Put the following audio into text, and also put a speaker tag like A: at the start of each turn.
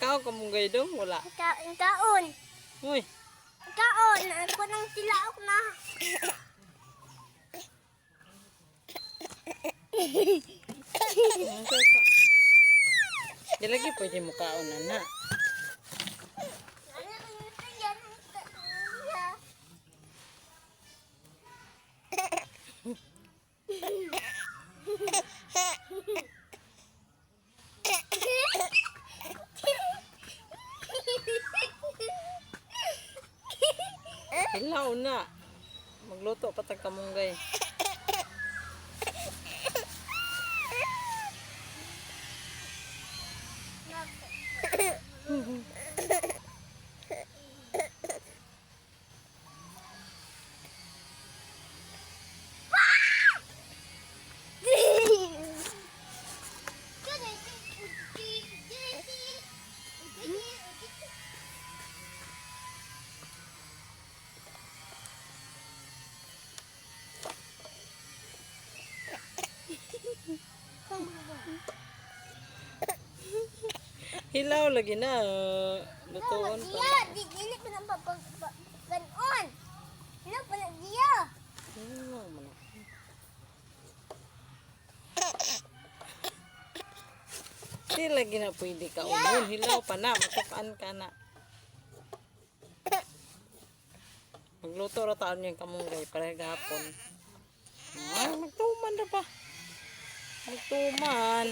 A: Kinaon ka mong gaydong? Wala.
B: Kaon.
A: Uy.
B: Kaon. Ako nang tilaok na.
A: Di lagi pwede mo kaon na. Hilaw na. Magluto pa tag kamunggay. Hilaw lagi na. Lutuon pa.
B: Dili pa nang ganon. Hilaw pa na diya.
A: Di lagi na pwede ka unon. Hilaw pa na. Matukaan ka na. Magluto ra taon yung kamunggay para gahapon. Ay, magtuman na pa. Magtuman.